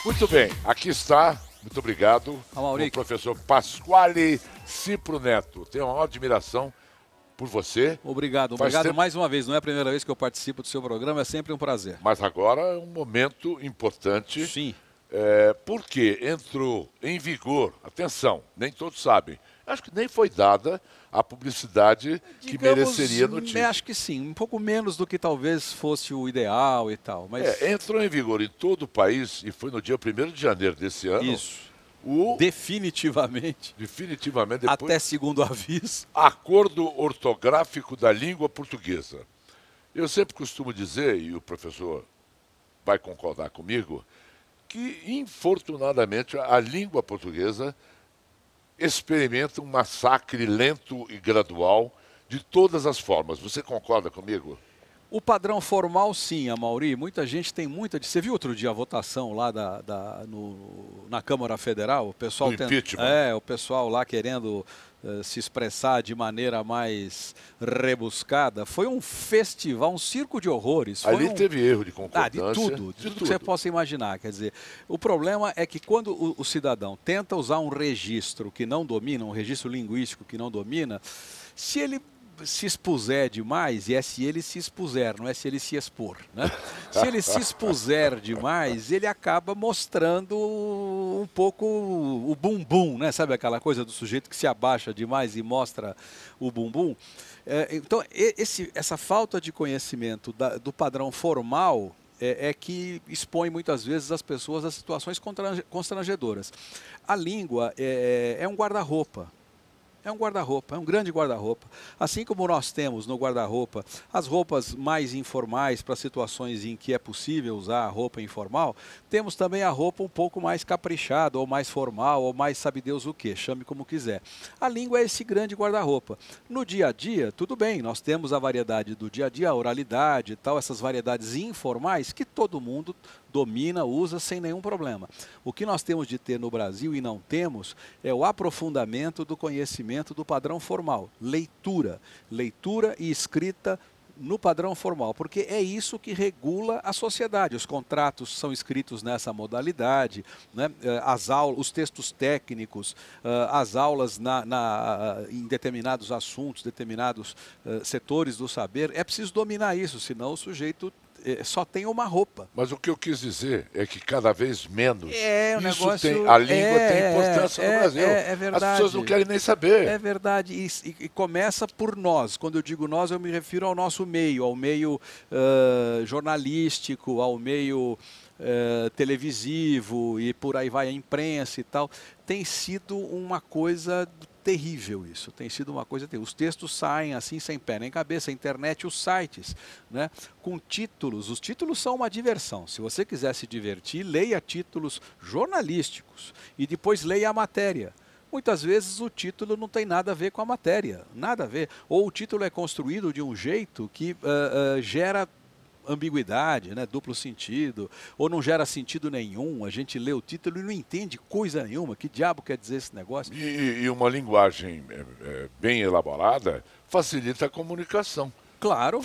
Muito bem, aqui está, muito obrigado, o professor Pasquale Cipro Neto. Tenho uma admiração por você. Obrigado mais uma vez. Não é a primeira vez que eu participo do seu programa, é sempre um prazer. Mas agora é um momento importante. Sim. Porque entrou em vigor, atenção, nem todos sabem, acho que nem foi dada a publicidade que mereceria notícia. Acho que sim, um pouco menos do que talvez fosse o ideal e tal. Mas... entrou em vigor em todo o país e foi no dia 1º de janeiro desse ano. Isso. Definitivamente. Definitivamente. Depois, até segundo aviso. Acordo Ortográfico da Língua Portuguesa. Eu sempre costumo dizer, e o professor vai concordar comigo, que, infortunadamente, a língua portuguesa experimenta um massacre lento e gradual de todas as formas. Você concorda comigo? O padrão formal, sim, Amaury. Muita gente tem muita... Você viu outro dia a votação lá na Câmara Federal? O pessoal o pessoal lá querendo se expressar de maneira mais rebuscada. Foi um festival, um circo de horrores. Ali teve erro de concordância. De tudo que você possa imaginar. Quer dizer, o problema é que quando o cidadão tenta usar um registro que não domina, um registro linguístico que não domina, se ele se expuser demais, e é se ele se expuser, não é se ele se expor, né? Se ele se expuser demais, ele acaba mostrando um pouco o bumbum, né? Sabe aquela coisa do sujeito que se abaixa demais e mostra o bumbum? Então, essa falta de conhecimento do padrão formal é que expõe muitas vezes as pessoas a situações constrangedoras. A língua é um guarda-roupa. É um guarda-roupa, é um grande guarda-roupa. Assim como nós temos no guarda-roupa as roupas mais informais para situações em que é possível usar a roupa informal, temos também a roupa um pouco mais caprichada, ou mais formal, ou mais sabe Deus o que, chame como quiser. A língua é esse grande guarda-roupa. No dia a dia, tudo bem, nós temos a variedade do dia a dia, a oralidade e tal, essas variedades informais que todo mundo domina, usa sem nenhum problema. O que nós temos de ter no Brasil e não temos é o aprofundamento do conhecimento do padrão formal. Leitura e escrita no padrão formal, porque é isso que regula a sociedade. Os contratos são escritos nessa modalidade, né? Os textos técnicos, as aulas em determinados assuntos, determinados setores do saber. É preciso dominar isso, senão o sujeito só tem uma roupa. Mas o que eu quis dizer é que cada vez menos a língua tem importância no Brasil. É verdade. As pessoas não querem nem saber. É verdade. E começa por nós. Quando eu digo nós, eu me refiro ao nosso meio, ao meio jornalístico, ao meio televisivo e por aí vai a imprensa e tal. Tem sido uma coisa terrível isso, tem sido uma coisa terrível. Os textos saem assim sem pé nem cabeça, a internet, os sites, né, com títulos. Os títulos são uma diversão. Se você quiser se divertir, leia títulos jornalísticos e depois leia a matéria. Muitas vezes o título não tem nada a ver com a matéria, nada a ver. Ou o título é construído de um jeito que gera ambiguidade, né, duplo sentido, ou não gera sentido nenhum, a gente lê o título e não entende coisa nenhuma, que diabo quer dizer esse negócio? E uma linguagem bem elaborada facilita a comunicação. Claro.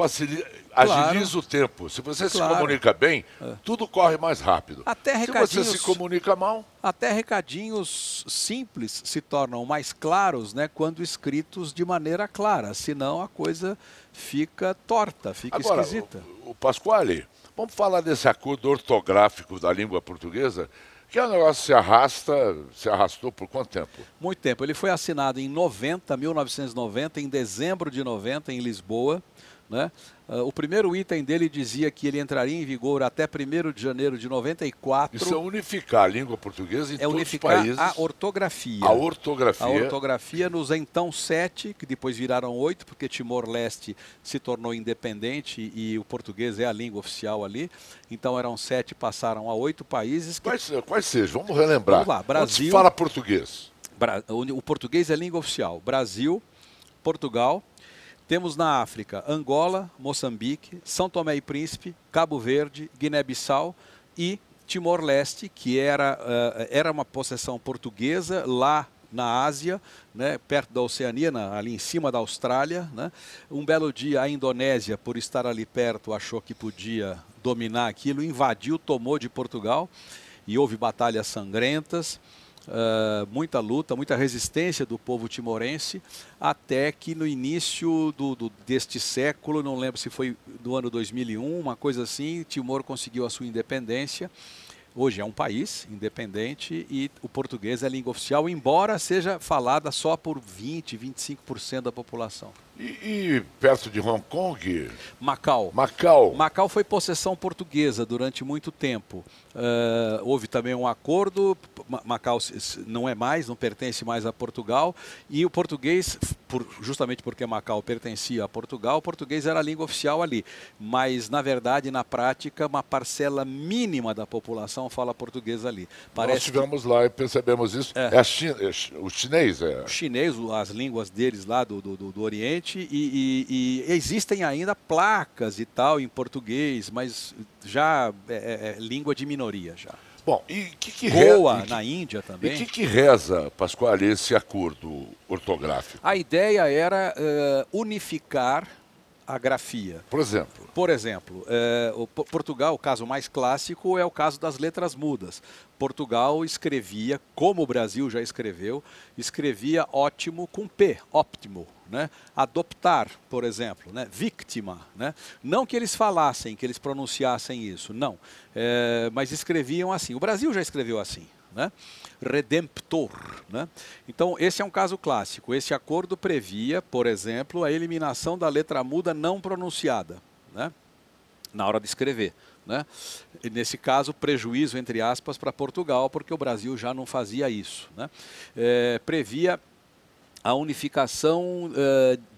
Agiliza o tempo. Se você se comunica bem, tudo corre mais rápido. Se você se comunica mal... Até recadinhos simples se tornam mais claros, né, quando escritos de maneira clara, senão a coisa fica torta, fica esquisita. O Pasquale, vamos falar desse acordo ortográfico da língua portuguesa, que é um negócio que se arrastou por quanto tempo? Muito tempo. Ele foi assinado em 1990, em dezembro de 90, em Lisboa, né? O primeiro item dele dizia que ele entraria em vigor até 1º de janeiro de 94. Isso é unificar a língua portuguesa em todos os países. A ortografia. A ortografia. A ortografia nos então 7, que depois viraram 8, porque Timor-Leste se tornou independente e o português é a língua oficial ali. Então eram 7, passaram a 8 países. Quais sejam? Vamos relembrar. Vamos lá. Brasil. Onde se fala português? O português é a língua oficial. Brasil, Portugal. Temos na África Angola, Moçambique, São Tomé e Príncipe, Cabo Verde, Guiné-Bissau e Timor-Leste, que era uma possessão portuguesa lá na Ásia, né, perto da Oceania, ali em cima da Austrália, né. Um belo dia a Indonésia, por estar ali perto, achou que podia dominar aquilo, invadiu, tomou de Portugal. e houve batalhas sangrentas, muita luta, muita resistência do povo timorense, até que no início deste século, não lembro se foi do ano 2001, uma coisa assim, Timor conseguiu a sua independência. Hoje é um país independente e o português é a língua oficial, embora seja falada só por 20, 25% da população. E perto de Hong Kong? Macau. Macau. Macau foi possessão portuguesa durante muito tempo. Houve também um acordo, Macau não é mais, não pertence mais a Portugal, e o português, justamente porque Macau pertencia a Portugal, o português era a língua oficial ali. Mas, na verdade, na prática, uma parcela mínima da população fala português ali. Nós estivemos lá e percebemos isso. O chinês. O chinês, as línguas deles lá do Oriente, e existem ainda placas e tal em português, mas já é língua de minoria já. Bom, e que Goa, na Índia também. E que reza, Pasquale, esse acordo ortográfico? A ideia era unificar a grafia. Por exemplo? Por exemplo, Portugal, o caso mais clássico é o caso das letras mudas. Portugal escrevia, como o Brasil já escreveu, escrevia ótimo com P, óptimo. Né? Adoptar, por exemplo, né? Víctima. Né? Não que eles falassem, que eles pronunciassem isso, não. Mas escreviam assim. O Brasil já escreveu assim. Né? Redemptor. Né? Então, esse é um caso clássico. Esse acordo previa, por exemplo, a eliminação da letra muda não pronunciada, né? Na hora de escrever. Né? E nesse caso, prejuízo, entre aspas, para Portugal, porque o Brasil já não fazia isso. Né? Previa a unificação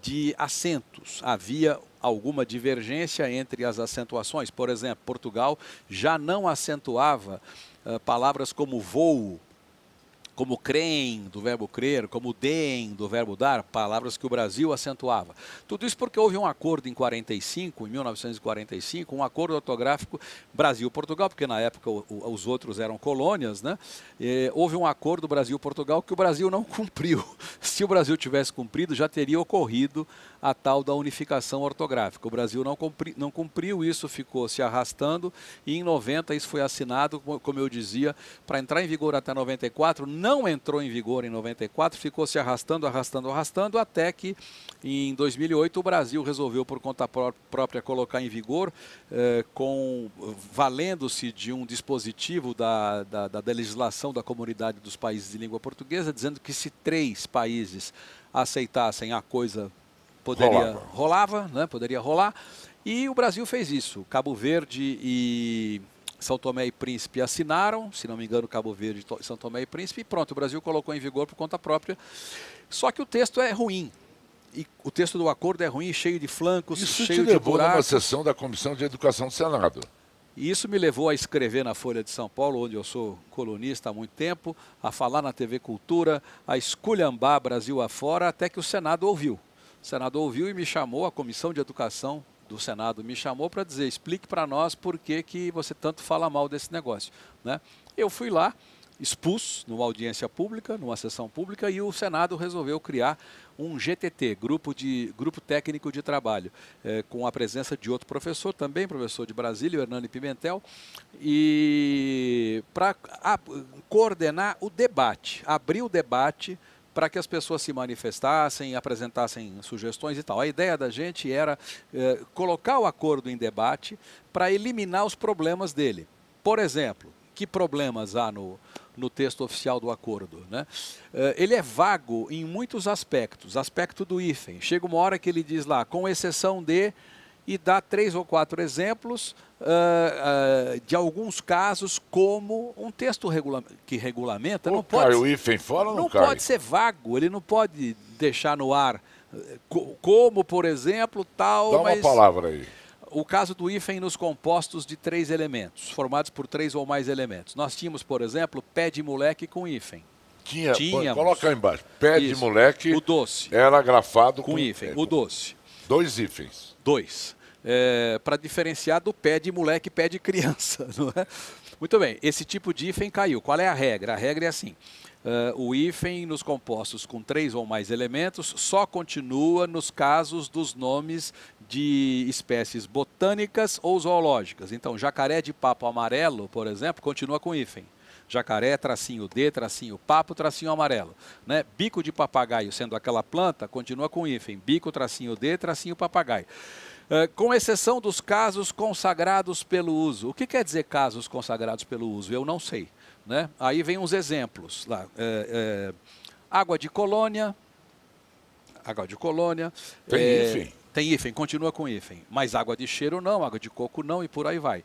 de acentos. Havia alguma divergência entre as acentuações. Por exemplo, Portugal já não acentuava palavras como voo, como creem, do verbo crer, como deem, do verbo dar, palavras que o Brasil acentuava. Tudo isso porque houve um acordo em 1945, um acordo ortográfico Brasil-Portugal, porque na época os outros eram colônias, né? Houve um acordo Brasil-Portugal que o Brasil não cumpriu. Se o Brasil tivesse cumprido, já teria ocorrido a tal da unificação ortográfica. O Brasil não cumpriu, isso ficou se arrastando, e em 90 isso foi assinado, como eu dizia, para entrar em vigor até 94, não entrou em vigor em 94, ficou se arrastando, até que em 2008 o Brasil resolveu por conta própria colocar em vigor, valendo-se de um dispositivo da legislação da Comunidade dos Países de Língua Portuguesa, dizendo que se 3 países aceitassem a coisa rolava, né? Poderia rolar, e o Brasil fez isso. Cabo Verde e São Tomé e Príncipe assinaram, se não me engano, Cabo Verde e São Tomé e Príncipe, e pronto, o Brasil colocou em vigor por conta própria. Só que o texto é ruim. E o texto do acordo é ruim, cheio de flancos, cheio de buracos. Isso te levou numa sessão da Comissão de Educação do Senado. E isso me levou a escrever na Folha de São Paulo, onde eu sou colunista há muito tempo, a falar na TV Cultura, a esculhambar Brasil afora, até que o Senado ouviu. O Senado ouviu e me chamou, a Comissão de Educação do Senado me chamou para dizer, explique para nós por que você tanto fala mal desse negócio. Né? Eu fui lá, expus numa audiência pública, numa sessão pública, e o Senado resolveu criar um GTT, Grupo Técnico de Trabalho, com a presença de outro professor, também professor de Brasília, o Hernani Pimentel, e para coordenar o debate, abrir o debate para que as pessoas se manifestassem, apresentassem sugestões e tal. A ideia da gente era colocar o acordo em debate para eliminar os problemas dele. Por exemplo, que problemas há no texto oficial do acordo? Né? Ele é vago em muitos aspectos. Aspecto do hífen. Chega uma hora que ele diz lá, com exceção de, e dá 3 ou 4 exemplos de alguns casos, como um texto que regulamenta. Não pode, cai o hífen fora ou não cai? Não pode ser vago, ele não pode deixar no ar, como, por exemplo, tal... Dá uma palavra aí. O caso do hífen nos compostos de 3 elementos, formados por 3 ou mais elementos. Nós tínhamos, por exemplo, pé de moleque com hífen. Tínhamos. Coloca aí embaixo. Pé de moleque. O doce. Era grafado com hífen. O doce. 2 hífens. 2. Para diferenciar do pé de moleque e pé de criança. Não é? Muito bem, esse tipo de hífen caiu. Qual é a regra? A regra é assim. O hífen nos compostos com 3 ou mais elementos só continua nos casos dos nomes de espécies botânicas ou zoológicas. Então, jacaré de papo amarelo, por exemplo, continua com hífen. Jacaré, tracinho D, tracinho papo, tracinho amarelo. Né? Bico de papagaio, sendo aquela planta, continua com hífen. Bico, tracinho D, tracinho papagaio. Com exceção dos casos consagrados pelo uso. O que quer dizer casos consagrados pelo uso? Eu não sei. Né? Aí vem uns exemplos. Lá. Água de colônia. Água de colônia. Tem hífen. Tem hífen, continua com hífen. Mas água de cheiro não, água de coco não e por aí vai.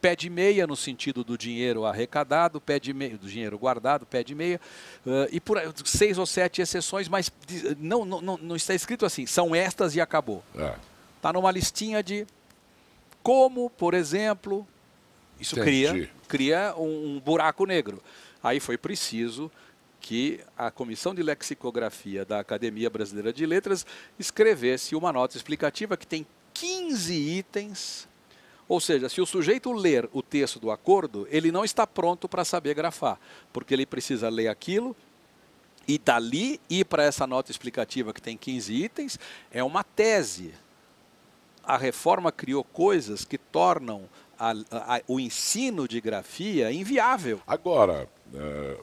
Pé de meia no sentido do dinheiro arrecadado, pé de meia, do dinheiro guardado, pé de meia. E por aí, 6 ou 7 exceções, mas não está escrito assim, são estas e acabou. Está numa listinha de como, por exemplo, isso cria um buraco negro. Aí foi preciso que a Comissão de Lexicografia da Academia Brasileira de Letras escrevesse uma nota explicativa que tem 15 itens, ou seja, se o sujeito ler o texto do acordo, ele não está pronto para saber grafar, porque ele precisa ler aquilo e dali ir para essa nota explicativa que tem 15 itens, é uma tese. A reforma criou coisas que tornam o ensino de grafia inviável. Agora,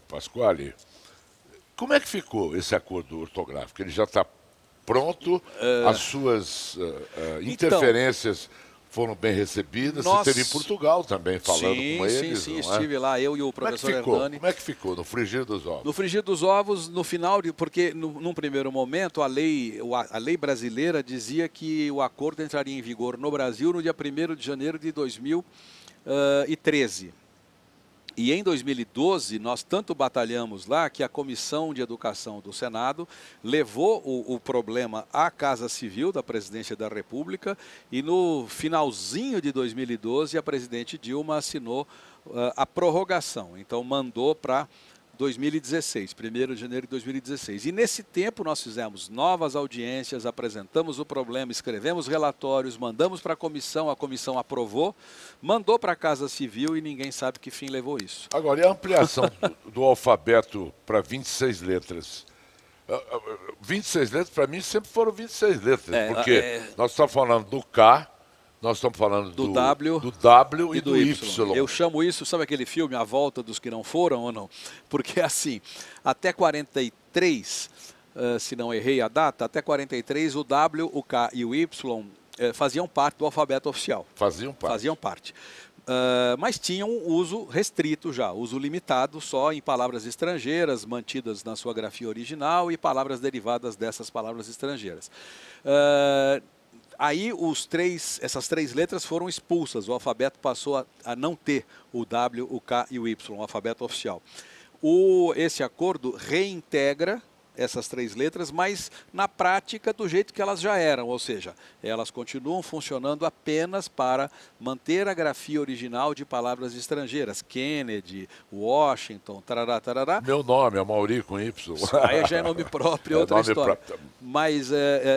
Pasquale, como é que ficou esse acordo ortográfico? Ele já está pronto? As suas interferências foram bem recebidas? Você esteve em Portugal também falando com eles? Sim, estive lá, eu e o professor Hernani. Como é que ficou no frigir dos ovos? No frigir dos ovos, no final, porque num primeiro momento a lei brasileira dizia que o acordo entraria em vigor no Brasil no dia 1º de janeiro de 2013. E em 2012, nós tanto batalhamos lá que a Comissão de Educação do Senado levou o problema à Casa Civil da Presidência da República e no finalzinho de 2012 a presidente Dilma assinou a prorrogação. Então mandou para 2016, 1º de janeiro de 2016. E nesse tempo nós fizemos novas audiências, apresentamos o problema, escrevemos relatórios, mandamos para a comissão aprovou, mandou para a Casa Civil e ninguém sabe que fim levou isso. Agora, e a ampliação do alfabeto para 26 letras? 26 letras, para mim, sempre foram 26 letras, porque nós estamos falando do K, nós estamos falando do W e do Y. Eu chamo isso, sabe aquele filme, A Volta dos que não foram ou não? Porque assim, até 43, se não errei a data, até 43 o W, o K e o Y faziam parte do alfabeto oficial. Faziam parte. Mas tinham um uso restrito já, uso limitado só em palavras estrangeiras, mantidas na sua grafia original e palavras derivadas dessas palavras estrangeiras. Aí essas 3 letras foram expulsas, o alfabeto passou a não ter o W, o K e o Y, o alfabeto oficial. Esse acordo reintegra essas 3 letras, mas na prática do jeito que elas já eram, ou seja, elas continuam funcionando apenas para manter a grafia original de palavras estrangeiras. Kennedy, Washington, tarará, tarará. Meu nome é Mauri com Y. Aí já é nome próprio, outra história. Mas,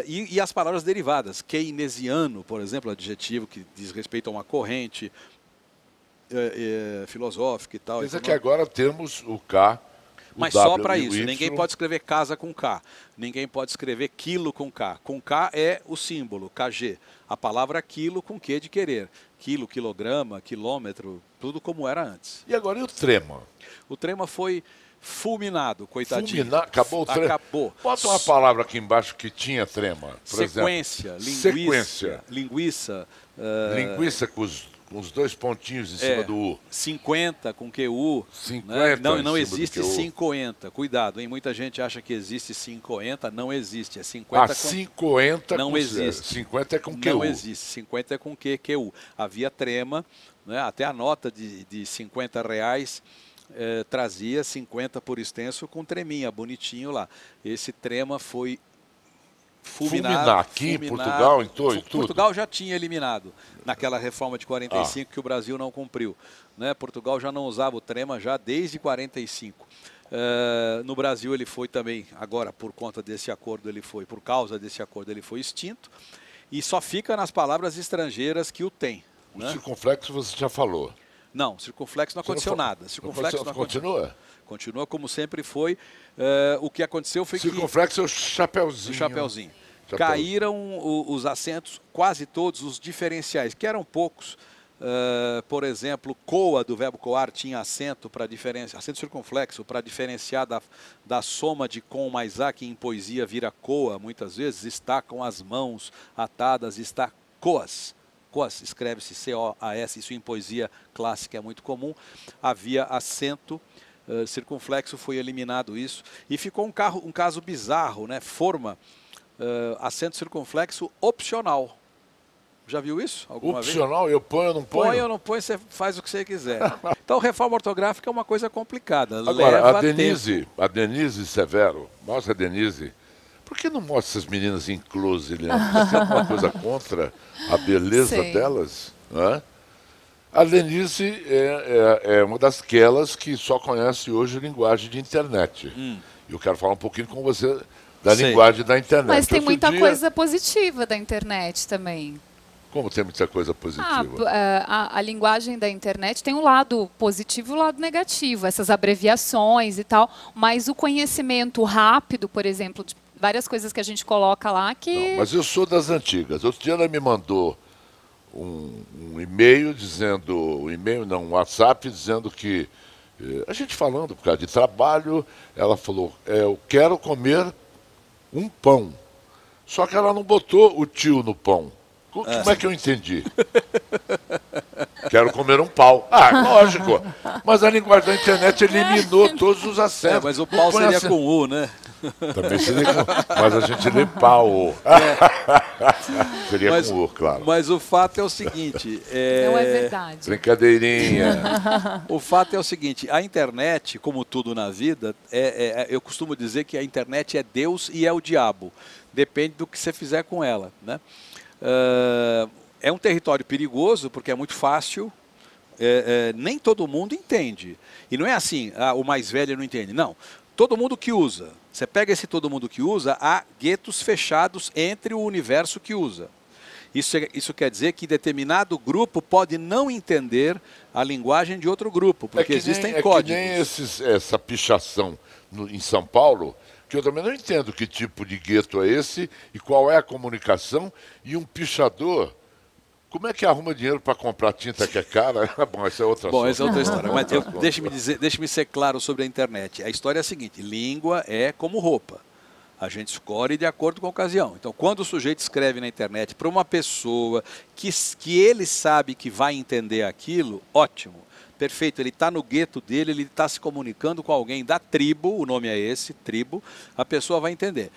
e as palavras derivadas, keynesiano, por exemplo, adjetivo que diz respeito a uma corrente filosófica e tal. Mas é que agora temos o K, mas só para isso, ninguém pode escrever casa com K, ninguém pode escrever quilo com K. Com K é o símbolo, KG. A palavra quilo com Q de querer. Quilo, quilograma, quilômetro, tudo como era antes. E agora e o trema? O trema foi fulminado, coitadinho. Acabou o trema? Acabou. Bota uma palavra aqui embaixo que tinha trema. Por sequência, exemplo. Linguiça. Linguiça com os 2 pontinhos em cima do U. 50 com QU. 50 né? Não existe 50. Cuidado, hein? Muita gente acha que existe 50. Não existe. É 50 com... 50 não existe. 50 é com QU. Não existe. 50 é com QU. Havia trema, né? Até a nota de R$50 trazia 50 por extenso com treminha, bonitinho lá. Esse trema foi fulminar aqui em Portugal, em tudo. Portugal já tinha eliminado naquela reforma de 45 que o Brasil não cumpriu. Né? Portugal já não usava o trema já desde 45. No Brasil ele foi também, agora por conta desse acordo, por causa desse acordo, ele foi extinto. E só fica nas palavras estrangeiras que o tem. O circunflexo você já falou. Não, circunflexo não aconteceu nada. Circunflexo não continua? Continua como sempre foi. O que aconteceu foi circunflexo é o chapeuzinho. O chapeuzinho. Caíram os acentos, quase todos os diferenciais, que eram poucos, Por exemplo, coa, do verbo coar, tinha acento circunflexo para diferenciar da soma de com mais a, que em poesia vira coa, muitas vezes. Está com as mãos atadas, está coas. Coas, escreve-se C-O-A-S, isso em poesia clássica é muito comum. Havia acento circunflexo, foi eliminado isso. E ficou um caso bizarro, né? Forma, acento circunflexo opcional. Já viu isso alguma opcional? Vez? Eu ponho ou não ponho? Põe ou não põe, você faz o que você quiser. Então, reforma ortográfica é uma coisa complicada. Agora, leva a Denise Severo, mostra a Denise. Por que não mostra essas meninas em close, Leandro? Você tem alguma coisa contra a beleza delas? Né? A Denise é uma dasquelas que só conhece hoje linguagem de internet. Eu quero falar um pouquinho com você da linguagem da internet. Mas tem muita coisa positiva da internet também. Como tem muita coisa positiva? A linguagem da internet tem um lado positivo e um lado negativo, essas abreviações e tal, mas o conhecimento rápido, por exemplo, de várias coisas que a gente coloca lá que... Não, mas eu sou das antigas. Outro dia ela me mandou um e-mail dizendo, um WhatsApp dizendo que, a gente falando por causa de trabalho, ela falou, eu quero comer um pão. Só que ela não botou o tio no pão. Como é que eu entendi? Quero comer um pau. Lógico. Mas a linguagem da internet eliminou todos os acentos. Mas o pau seria com U, né? Também seria com U. Mas a gente lê pau. Seria com U, claro. Mas o fato é o seguinte... Não é verdade. Brincadeirinha. O fato é o seguinte, a internet, como tudo na vida, eu costumo dizer que a internet é Deus e é o diabo. Depende do que você fizer com ela, né? É um território perigoso porque é muito fácil, nem todo mundo entende. E não é assim, o mais velho não entende. Não, todo mundo que usa. Você pega esse todo mundo que usa, há guetos fechados entre o universo que usa. Isso quer dizer que determinado grupo pode não entender a linguagem de outro grupo, porque existem códigos. É que nem essa pichação em São Paulo, que eu também não entendo que tipo de gueto é esse e qual é a comunicação. E um pichador, como é que arruma dinheiro para comprar tinta que é cara? Bom, essa é outra história. Bom, essa é outra história. Mas deixe-me ser claro sobre a internet. A história é a seguinte, língua é como roupa. A gente escolhe de acordo com a ocasião. Então, quando o sujeito escreve na internet para uma pessoa que ele sabe que vai entender aquilo, ótimo. Perfeito, ele está no gueto dele, ele está se comunicando com alguém da tribo, o nome é esse, tribo, a pessoa vai entender.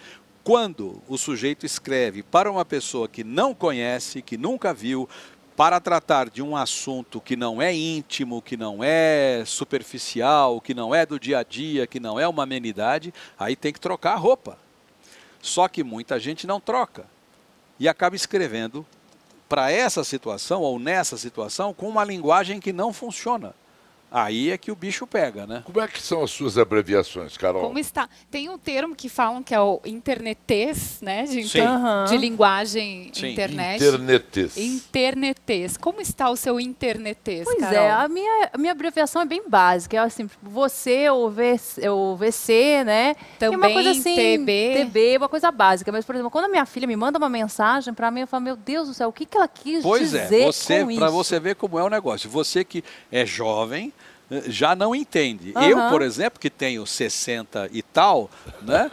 Quando o sujeito escreve para uma pessoa que não conhece, que nunca viu, para tratar de um assunto que não é íntimo, que não é superficial, que não é do dia a dia, que não é uma amenidade, aí tem que trocar a roupa. Só que muita gente não troca e acaba escrevendo para essa situação ou nessa situação com uma linguagem que não funciona. Aí é que o bicho pega, né? Como é que são as suas abreviações, Carol? Como está? Tem um termo que falam que é o internetês, né? De linguagem internet. Internetês. Como está o seu internetês, Pois Carol? é, a minha abreviação é bem básica. É assim, você ou VC, né? Também é uma coisa assim, TB, uma coisa básica. Mas, por exemplo, quando a minha filha me manda uma mensagem para mim, eu falo, meu Deus do céu, o que ela quis dizer com isso? Para você ver como é o negócio. Você que é jovem, já não entende. Uhum. Eu, por exemplo, que tenho 60 e tal, né?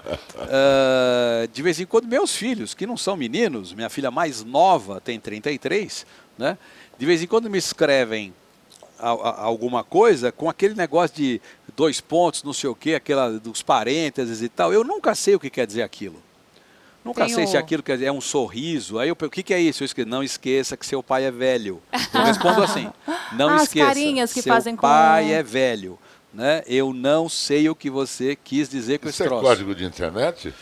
De vez em quando meus filhos, que não são meninos, minha filha mais nova tem 33, né? De vez em quando me escrevem alguma coisa com aquele negócio de 2 pontos, não sei o quê, aquela dos parênteses e tal. Eu nunca sei o que quer dizer aquilo. Nunca sei se aquilo quer dizer, é um sorriso. Aí eu pergunto, o que é isso? Eu esqueço, não esqueça que seu pai é velho. Eu respondo assim, não esqueça, carinhas que seu fazem pai é velho. Né? Eu não sei o que você quis dizer com esse troço. Isso é código de internet?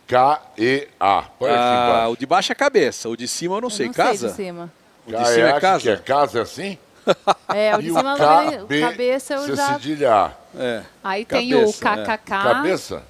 K-E-A. Põe aqui embaixo. O de baixo é cabeça, o de cima eu não sei. Casa? Sei de cima. O de cima é casa? Que é casa é assim? O de E cima, o cabeça eu já... cedilha A. Aí tem o KKK. Cabeça?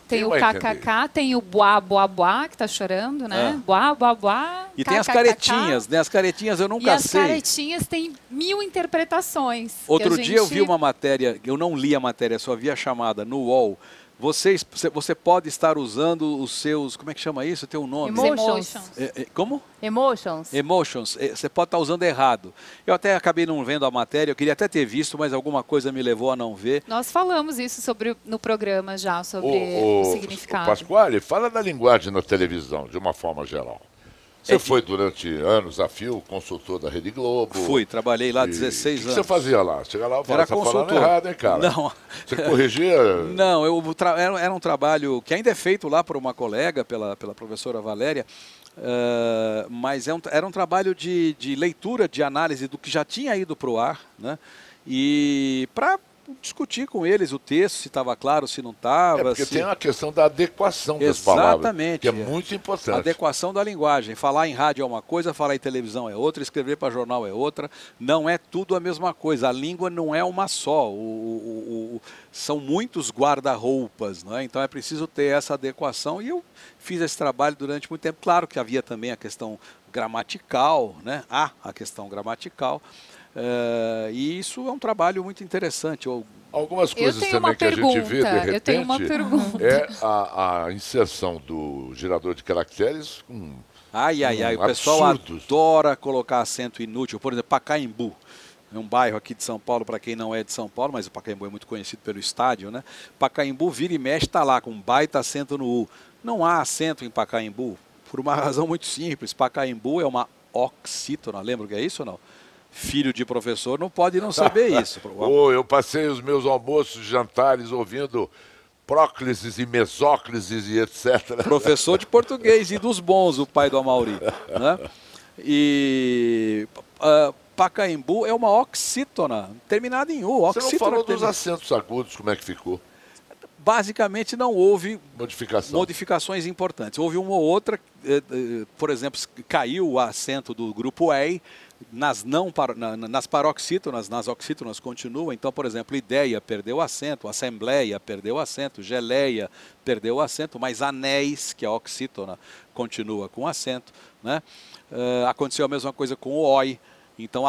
Tem o KKK, tem o boá, boá, boá, que tá chorando, né? Boá, boá, boá. E tem as caretinhas, né? As caretinhas eu nunca sei. E as caretinhas têm 1000 interpretações. Outro dia eu vi uma matéria, eu não li a matéria, só vi a chamada no UOL. Você pode estar usando os seus, como é que chama isso? Tem um nome. Emotions. Como? Emotions. Emotions. Você pode estar usando errado. Eu até acabei não vendo a matéria, eu queria até ter visto, mas alguma coisa me levou a não ver. Nós falamos isso no programa já, sobre o significado. Pasquale, fala da linguagem na televisão, de uma forma geral. Você foi durante anos a fio consultor da Rede Globo. Fui, trabalhei lá 16 anos. O que você fazia lá? Chega lá e falava, você falando errado, hein, cara? Não. Você corrigia? Não, era um trabalho que ainda é feito lá por uma colega, pela professora Valéria, mas era um trabalho de leitura, de análise do que já tinha ido para o ar, né? E para discutir com eles o texto, se estava claro, se não estava. Porque tem a questão da adequação das palavras. Exatamente. Que é muito importante. Adequação da linguagem. Falar em rádio é uma coisa, falar em televisão é outra, escrever para jornal é outra. Não é tudo a mesma coisa. A língua não é uma só. São muitos guarda-roupas, né? Então é preciso ter essa adequação. E eu fiz esse trabalho durante muito tempo. Claro que havia também a questão gramatical, né? A questão gramatical. E isso é um trabalho muito interessante. Algumas coisas também que a gente vê, de repente, eu tenho uma pergunta. É a inserção do gerador de caracteres com o pessoal adora colocar acento inútil. Por exemplo, Pacaembu. É um bairro aqui de São Paulo, para quem não é de São Paulo, mas o Pacaembu é muito conhecido pelo estádio, né? Pacaembu vira e mexe, está lá com um baita acento no U. Não há acento em Pacaembu, por uma razão muito simples. Pacaembu é uma oxítona, lembra o que é isso ou não? Filho de professor não pode não saber isso. Eu passei os meus almoços, jantares ouvindo próclises e mesóclises e etc. Professor de português e dos bons, o pai do Amauri, né? E Pacaembu é uma oxítona, terminada em U. Você não falou dos acentos agudos, como é que ficou? Basicamente não houve modificações importantes. Houve uma ou outra, por exemplo, caiu o acento do grupo E, nas paroxítonas, nas oxítonas continua. Então, por exemplo, ideia perdeu acento, assembleia perdeu acento, geleia perdeu acento, mas anéis, que é a oxítona, continua com acento, né? Aconteceu a mesma coisa com o OI. Então,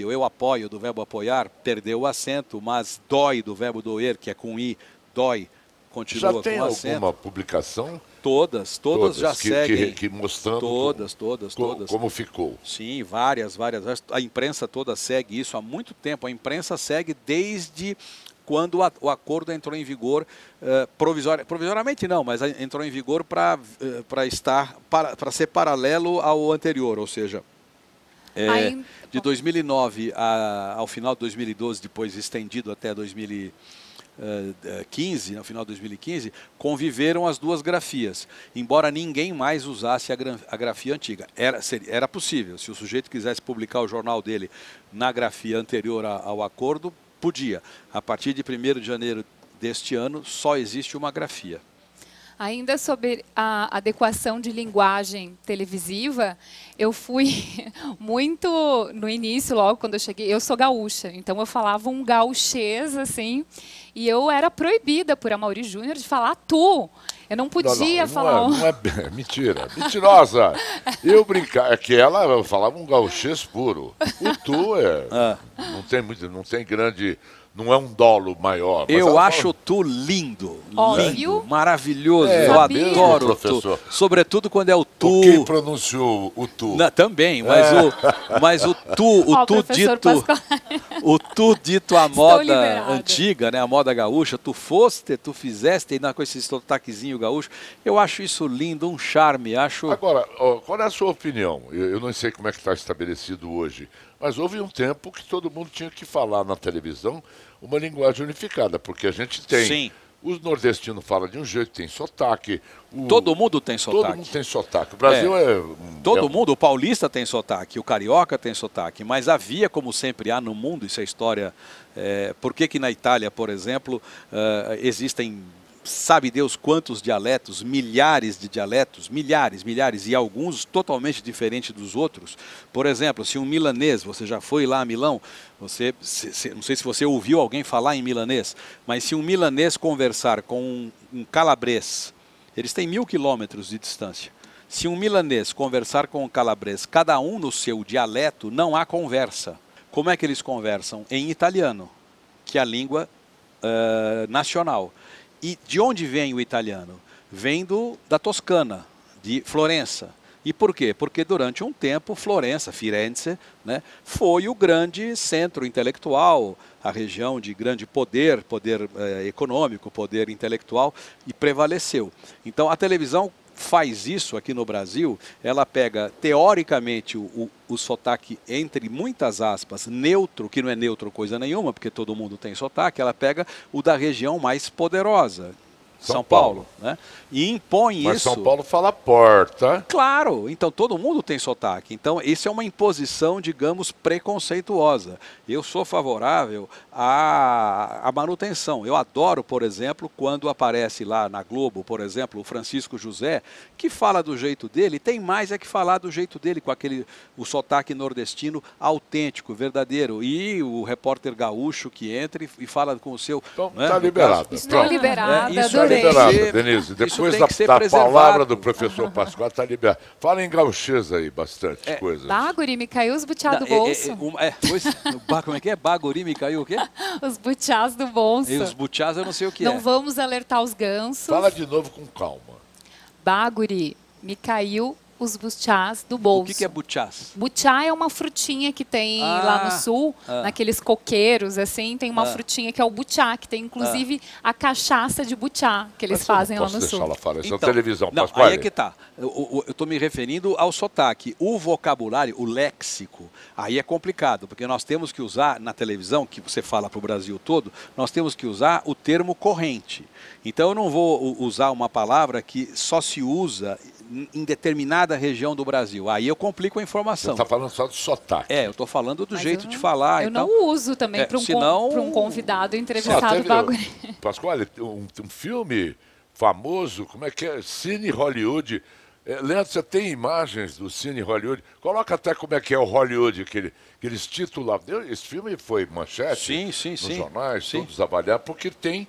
eu apoio, do verbo apoiar, perdeu o acento, mas dói, do verbo doer, que é com I, dói, continua com acento. Já tem alguma publicação? Todas já seguem. Mostrando todas. Como ficou. Sim, várias. A imprensa toda segue isso há muito tempo. A imprensa segue desde quando o acordo entrou em vigor, provisoriamente não, mas entrou em vigor para ser paralelo ao anterior, ou seja, de 2009 ao final de 2012, depois estendido até 2015, no final de 2015, conviveram as duas grafias, embora ninguém mais usasse a grafia antiga. Era possível, se o sujeito quisesse publicar o jornal dele na grafia anterior ao acordo, podia. A partir de 1º de janeiro deste ano, só existe uma grafia. Ainda sobre a adequação de linguagem televisiva, eu fui muito no início, logo quando eu cheguei, eu sou gaúcha, então eu falava um gauchês, assim, e eu era proibida por Amauri Júnior de falar tu. Eu não podia falar... Mentira, mentirosa. Eu brincava, que ela falava um gauchês puro. O tu não tem grande... Não é um dolo maior. Eu acho tu lindo, lindo, maravilhoso. Eu adoro o tu. Sobretudo quando é o tu. Quem pronunciou o tu? Também, mas o tu dito à moda antiga, né, a moda gaúcha, tu foste, tu fizeste, com esse sotaquezinho gaúcho. Eu acho isso lindo, um charme. Agora, qual é a sua opinião? Eu não sei como é que está estabelecido hoje, mas houve um tempo que todo mundo tinha que falar na televisão uma linguagem unificada, porque a gente tem... Sim. Os nordestinos falam de um jeito, tem sotaque. Todo mundo tem sotaque. Todo mundo tem sotaque. O Brasil Todo mundo, o paulista tem sotaque, o carioca tem sotaque, mas havia, como sempre há no mundo, isso é história... por que na Itália, por exemplo, existem... Sabe Deus quantos dialetos, milhares de dialetos, milhares, e alguns totalmente diferentes dos outros. Por exemplo, se um milanês, você já foi lá a Milão, não sei se você ouviu alguém falar em milanês, mas se um milanês conversar com um calabrês, eles têm 1000 quilômetros de distância. Se um milanês conversar com um calabrês, cada um no seu dialeto, não há conversa. Como é que eles conversam? Em italiano, que é a língua nacional. E de onde vem o italiano? Vem da Toscana, de Florença. E por quê? Porque durante um tempo Florença, Firenze, né, foi o grande centro intelectual, a região de grande poder, poder econômico, poder intelectual, e prevaleceu. Então a televisão faz isso aqui no Brasil, ela pega teoricamente o sotaque, entre muitas aspas, neutro, que não é neutro coisa nenhuma, porque todo mundo tem sotaque, ela pega o da região mais poderosa, São Paulo, né? E impõe Mas isso. São Paulo fala porta. Claro, então todo mundo tem sotaque. Então isso é uma imposição, digamos, preconceituosa. Eu sou favorável à manutenção. Eu adoro, por exemplo, quando aparece lá na Globo, por exemplo, o Francisco José, que fala do jeito dele, tem mais é que falar do jeito dele, com o sotaque nordestino autêntico, verdadeiro. E o repórter gaúcho que entra e fala com o seu... Então né, está liberado. Estou liberada, isso Está adorei. liberado, Denise. isso Depois tem que ser da preservado. palavra do professor Pascoal, está liberado. Fala em gauchês aí, bastante coisas. Baguri, me caiu os butiás do bolso. Como é que é? Baguri me caiu o quê? Os butiás do bolso. E os butiás eu não sei o que Não é. vamos alertar os gansos. Fala de novo com calma. Baguri, me caiu os butiás do bolso. O que é butiás? Butiá é uma frutinha que tem lá no sul, naqueles coqueiros, assim, tem uma frutinha que é o butiá, que tem inclusive a cachaça de butiá que eles fazem lá no sul. Deixa ela falar, isso é Então, televisão, não, Pascoal. aí é que tá. Eu estou me referindo ao sotaque. O vocabulário, o léxico, aí é complicado, porque nós temos que usar na televisão, que você fala para o Brasil todo, nós temos que usar o termo corrente. Então eu não vou usar uma palavra que só se usa em determinada região do Brasil. Aí eu complico a informação. Você está falando só de sotaque. Eu estou falando do Mas jeito de falar. Eu então, não uso também para um convidado entrevistado Baguri. Pascoal, um filme famoso, como é que é? Cine Hollywood. Leandro, você tem imagens do Cine Hollywood? Coloca até como é que é o Hollywood, aqueles títulos. Esse filme foi manchete nos jornais, todos avaliaram, porque tem...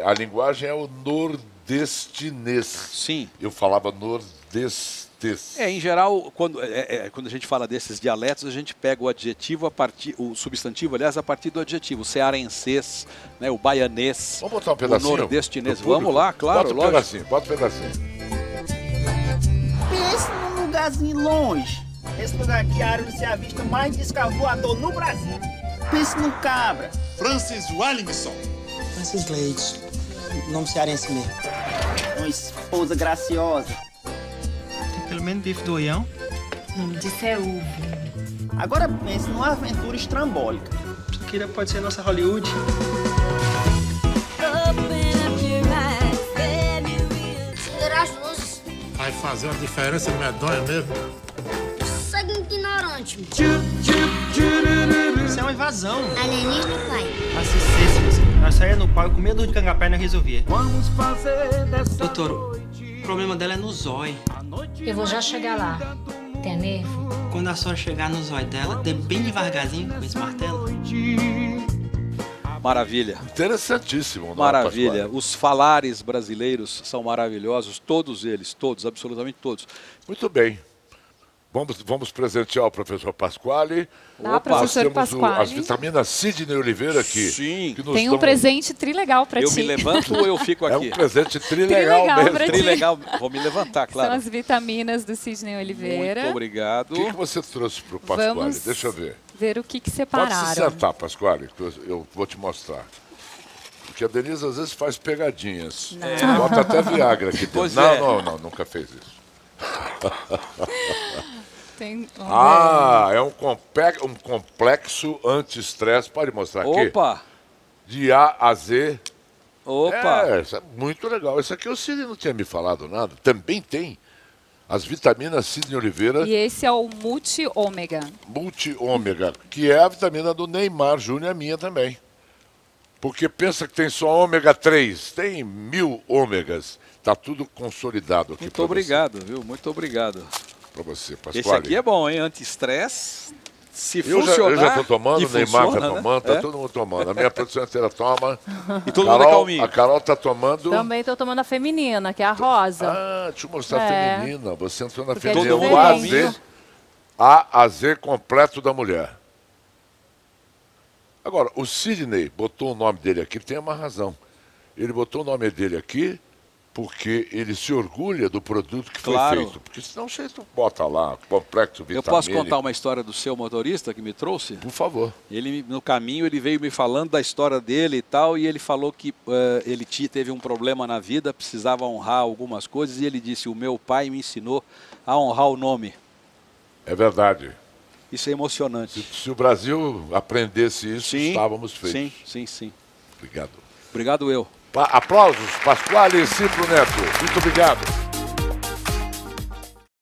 a linguagem é o nordestinês. Sim. Eu falava nordestes. Em geral, quando a gente fala desses dialetos, a gente pega o adjetivo o substantivo, aliás, a partir do adjetivo. O cearenses, né, o baianês, vamos botar um pedacinho, o nordestinês. Vamos lá, claro, bota um pedacinho. Pense num lugarzinho longe. Esse lugar aqui é a área onde se avista mais disco voador no Brasil. Pense no cabra. Francis Wellington. Francis Leite. Nome cearense mesmo. Uma esposa graciosa. Tem pelo menos bife do Oião. O nome disso é uva. Agora pense numa aventura estrambólica. Shakira pode ser nossa Hollywood. Acender as luzes. Vai fazer uma diferença medonha mesmo. Segue ignorante. Isso é uma invasão. Alienígena, pai. Assistência. Nós saímos no pau e com medo de cangapé nós resolvia. Vamos fazer dessa Doutor, o problema dela é no zóio. Eu vou já chegar lá. Tem nervo? Quando a senhora chegar no zóio dela, dê bem devagarzinho com esse martelo. Maravilha. Interessantíssimo. Não, Maravilha. Pascoal? Os falares brasileiros são maravilhosos, todos eles, todos, absolutamente todos. Muito bem. Vamos presentear o professor Pasquale. Professor Pasquale. As vitaminas Sidney Oliveira aqui. Sim. Que nos Tem um dão... presente trilegal para ti. Eu me levanto ou eu fico aqui? É um presente trilegal Trilegal mesmo. pra ti. Trilegal. Vou me levantar, claro. São as vitaminas do Sidney Oliveira. Muito obrigado. O que você trouxe para o Pasquale? Vamos Deixa eu ver. ver o que Pode se separaram. sentar, Pasquale, que eu vou te mostrar. Porque a Denise às vezes faz pegadinhas. Bota até Viagra aqui. Pois Não, nunca fez isso. É um complexo anti-estresse. Pode mostrar aqui? Opa! De A a Z. Opa! Isso é muito legal. Isso aqui o Sidney não tinha me falado nada. Também tem as vitaminas Sidney Oliveira. E esse é o Multi-Ômega. Multi-Ômega, que é a vitamina do Neymar Júnior, minha também. Porque pensa que tem só ômega 3, tem 1000 ômegas. Está tudo consolidado aqui. Muito obrigado, viu? Muito obrigado. Para você, Pasquale. Esse aqui é bom, hein? Anti-estresse. Se eu funcionar... já estou tomando, o Neymar está né? tomando, está todo mundo tomando. A minha produção inteira toma. E todo mundo é calminho. A Carol está tomando... Também estou tomando a feminina, que é a rosa. Deixa eu mostrar a feminina. Você entrou na Porque é feminina. todo O mundo A a Z completo da mulher. Agora, o Sidney botou o nome dele aqui, tem uma razão. Ele botou o nome dele aqui porque ele se orgulha do produto que foi feito. Porque senão você bota lá, complexo vitamínico. Eu posso contar uma história do seu motorista que me trouxe? Por favor. Ele, no caminho, ele veio me falando da história dele e tal, e ele falou que ele teve um problema na vida, precisava honrar algumas coisas, e ele disse, o meu pai me ensinou a honrar o nome. É verdade. Isso é emocionante. Se o Brasil aprendesse isso, estávamos feitos. Sim. Obrigado. Obrigado eu. Aplausos, Pasquale Cipro Neto. Muito obrigado.